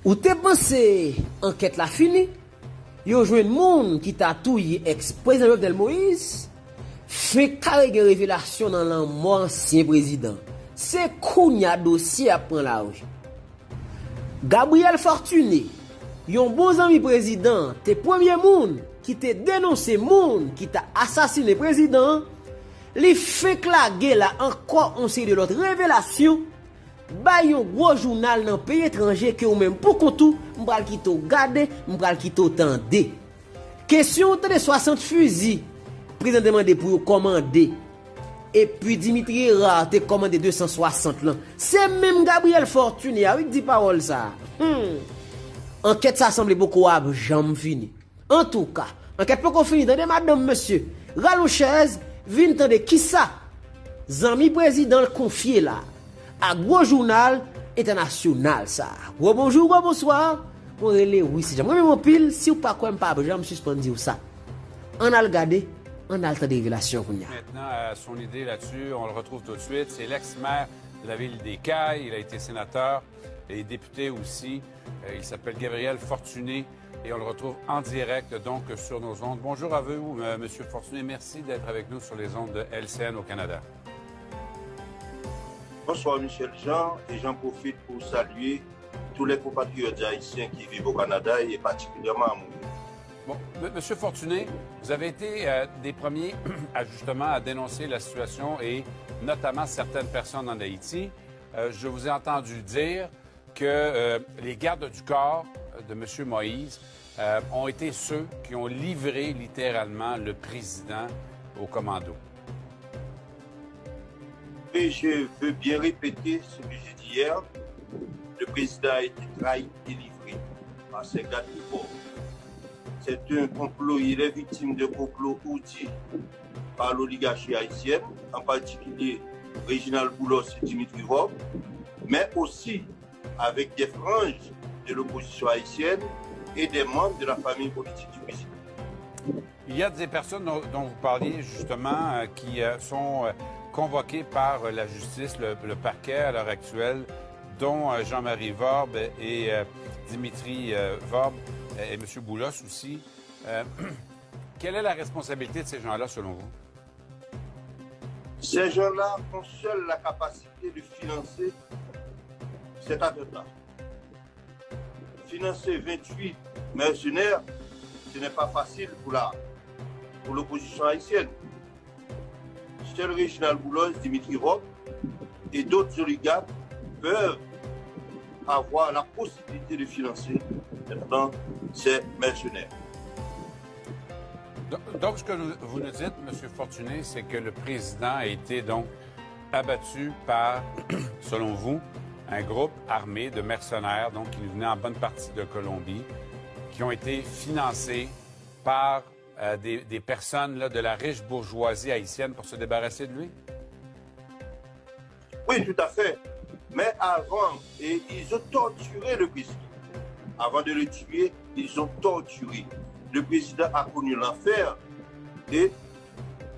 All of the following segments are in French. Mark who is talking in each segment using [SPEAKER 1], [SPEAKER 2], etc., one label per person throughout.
[SPEAKER 1] Ou te pensé enquête la fini? Yo jouen moun qui t'a touillé ex-président Jovenel Moïse, fait carré de révélation dans la mort ancien président. C'est kounya dossier à prendre la rue. Gabriel Fortuné, yon bon ami président, te premier moun qui te dénoncé moun qui t'a assassiné président, li fait claguer là encore on série de l'autre révélation. Ba yon gros journal dans pays étranger que ou même pour kontou, m'pral kito gade, m'pral kito tande. Question de 60 fusils, président demandé pour commander. Et puis Dimitri Ra te commandé 260 là. C'est même Gabriel Fortuné avec dit parole ça. Enquête ça semble beaucoup à jamais fini. En tout cas, enquête pas fini de madame monsieur. Ralouchez vinn tande qui ça? Zami président confié là. À gros journal international ça. Gros bonjour, gros bonsoir. Pour relé oui si j'aime mon pile si ou pas quoi pas j'aime suspendre ça. On a regardé, on a le temps de révélation qu'on y a.
[SPEAKER 2] Maintenant son idée là-dessus, on le retrouve tout de suite, c'est l'ex-maire de la ville des Cailles, il a été sénateur et député aussi. Il s'appelle Gabriel Fortuné et on le retrouve en direct donc sur nos ondes. Bonjour à vous monsieur Fortuné, merci d'être avec nous sur les ondes de LCN au Canada.
[SPEAKER 3] Bonsoir Michel Jean, et j'en profite pour saluer tous les compatriotes haïtiens qui vivent au Canada et particulièrement à Montréal.
[SPEAKER 2] Bon, Monsieur Fortuné, vous avez été des premiers justement à dénoncer la situation et notamment certaines personnes en Haïti. Je vous ai entendu dire que les gardes du corps de M. Moïse ont été ceux qui ont livré littéralement le président au commando.
[SPEAKER 3] Et je veux bien répéter ce que j'ai dit hier. Le président a été trahi et livré par ses gardes du corps. C'est un complot, il est victime de complot outils par l'oligarchie haïtienne, en particulier Réginald Boulos et Dimitri Vob, mais aussi avec des franges de l'opposition haïtienne et des membres de la famille politique du président.
[SPEAKER 2] Il y a des personnes dont vous parliez justement qui sont convoquées par la justice, le parquet à l'heure actuelle, dont Jean-Marie Vob et Dimitri Vob et M. Boulos aussi. Quelle est la responsabilité de ces gens-là selon vous?
[SPEAKER 3] Ces gens-là ont seuls la capacité de financer cet attentat. Financer 28 mercenaires, ce n'est pas facile pour l'opposition haïtienne. Seul Réginald Boulos, Dimitri Vob et d'autres oligarques peuvent avoir la possibilité de financer maintenant ces mercenaires.
[SPEAKER 2] Donc, ce que vous nous dites, M. Fortuné, c'est que le président a été donc abattu par, selon vous, un groupe armé de mercenaires, donc qui venaient en bonne partie de Colombie, qui ont été financés par des personnes là, de la riche bourgeoisie haïtienne pour se débarrasser de lui?
[SPEAKER 3] Oui, tout à fait. Mais avant, ils ont torturé le président. Avant de le tuer, ils ont torturé. Le président a connu l'enfer et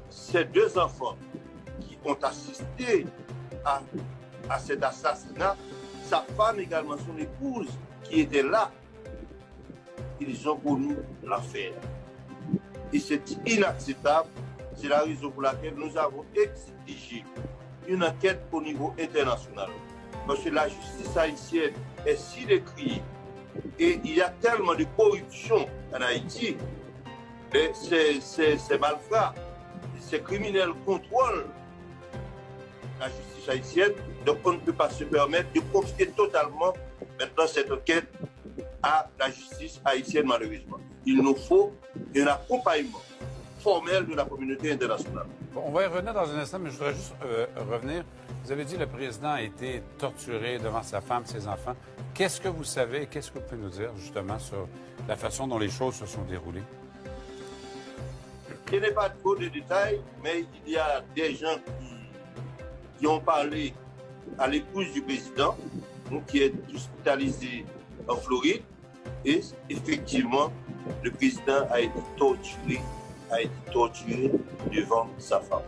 [SPEAKER 3] ces deux enfants qui ont assisté à cet assassinat, sa femme également, son épouse qui était là, ils ont connu l'enfer. Et c'est inacceptable. C'est la raison pour laquelle nous avons exigé une enquête au niveau international. Parce que la justice haïtienne est si décriée et il y a tellement de corruption en Haïti, et ces malfrats, ces criminels contrôlent la justice haïtienne, donc on ne peut pas se permettre de confier totalement maintenant cette enquête à la justice haïtienne malheureusement. Il nous faut un accompagnement formel de la communauté internationale.
[SPEAKER 2] Bon, on va y revenir dans un instant, mais je voudrais juste revenir. Vous avez dit que le président a été torturé devant sa femme, ses enfants. Qu'est-ce que vous savez, qu'est-ce que vous pouvez nous dire justement sur la façon dont les choses se sont déroulées?
[SPEAKER 3] Je n'ai pas trop de détails, mais il y a des gens qui ont parlé à l'épouse du président, qui est hospitalisée en Floride, et effectivement, le président a été torturé devant sa femme.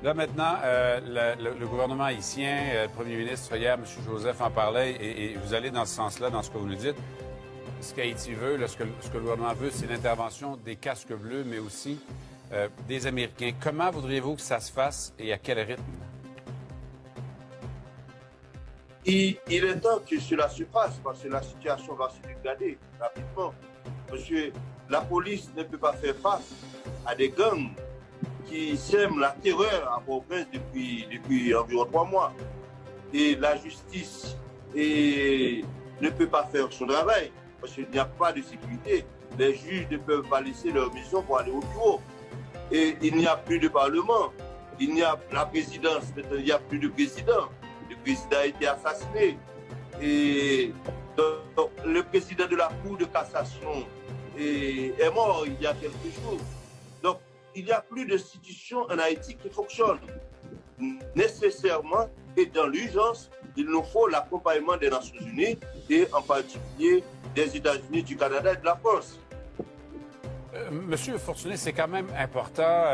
[SPEAKER 2] Là, maintenant, le gouvernement haïtien, le premier ministre hier, M. Joseph, en parlait, et vous allez dans ce sens-là, dans ce que vous nous dites. Ce qu'Haïti veut, là, ce que le gouvernement veut, c'est l'intervention des casques bleus, mais aussi des Américains. Comment voudriez-vous que ça se fasse et à quel rythme?
[SPEAKER 3] Il est temps que cela se fasse parce que la situation va se dégrader rapidement. Parce que la police ne peut pas faire face à des gangs qui sèment la terreur à Port-au-Prince depuis environ 3 mois. Et la justice ne peut pas faire son travail parce qu'il n'y a pas de sécurité. Les juges ne peuvent pas laisser leur maison pour aller au bureau. Et il n'y a plus de parlement. Il n'y a la présidence, il n'y a plus de président. Le président a été assassiné. Et donc, le président de la Cour de cassation est mort il y a quelques jours. Donc, il n'y a plus d'institutions en Haïti qui fonctionnent. Nécessairement et dans l'urgence, il nous faut l'accompagnement des Nations Unies et en particulier des États-Unis, du Canada et de la France.
[SPEAKER 2] Monsieur Fortuné, c'est quand même important.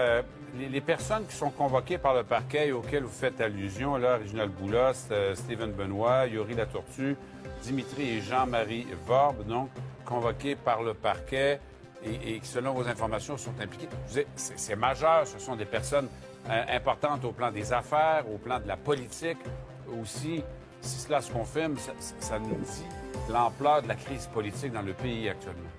[SPEAKER 2] Les personnes qui sont convoquées par le parquet et auxquelles vous faites allusion, là, Réginald Boulos, Stephen Benoît, Yuri Latortue, Dimitri et Jean-Marie Vorbe, donc convoqués par le parquet et qui, selon vos informations, sont impliqués. C'est majeur, ce sont des personnes importantes au plan des affaires, au plan de la politique. Aussi, si cela se confirme, ça nous dit l'ampleur de la crise politique dans le pays actuellement.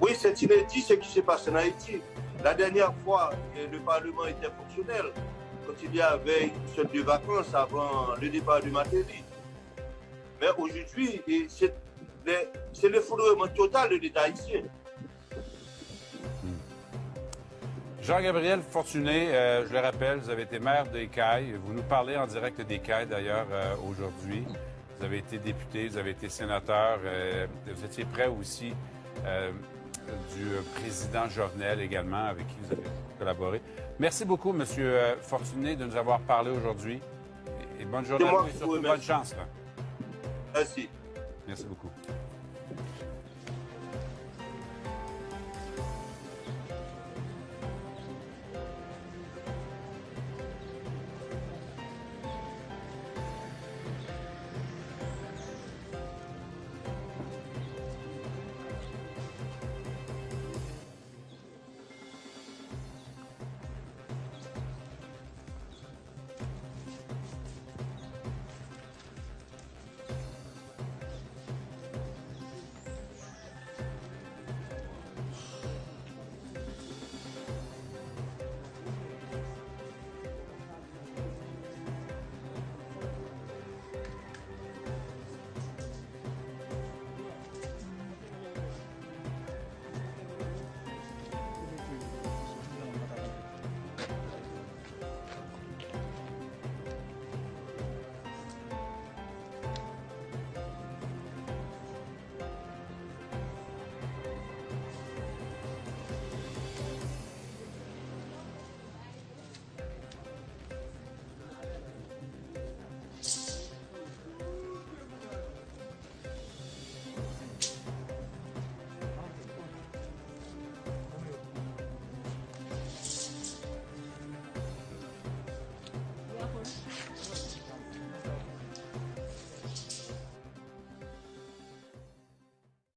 [SPEAKER 3] Oui, c'est inédit ce qui s'est passé en Haïti. La dernière fois, le Parlement était fonctionnel, quand il y avait une sorte de vacances avant le départ de Matéli. Mais aujourd'hui, c'est l'effondrement total de l'État haïtien.
[SPEAKER 2] Jean-Gabriel Fortuné, je le rappelle, vous avez été maire d'Écailles. Vous nous parlez en direct d'Écailles, d'ailleurs, aujourd'hui. Vous avez été député, vous avez été sénateur. Vous étiez près aussi du président Jovenel également, avec qui vous avez collaboré. Merci beaucoup, M. Fortuné, de nous avoir parlé aujourd'hui. Et bonne journée à vous et surtout bonne chance. Là.
[SPEAKER 3] Merci.
[SPEAKER 2] Merci beaucoup.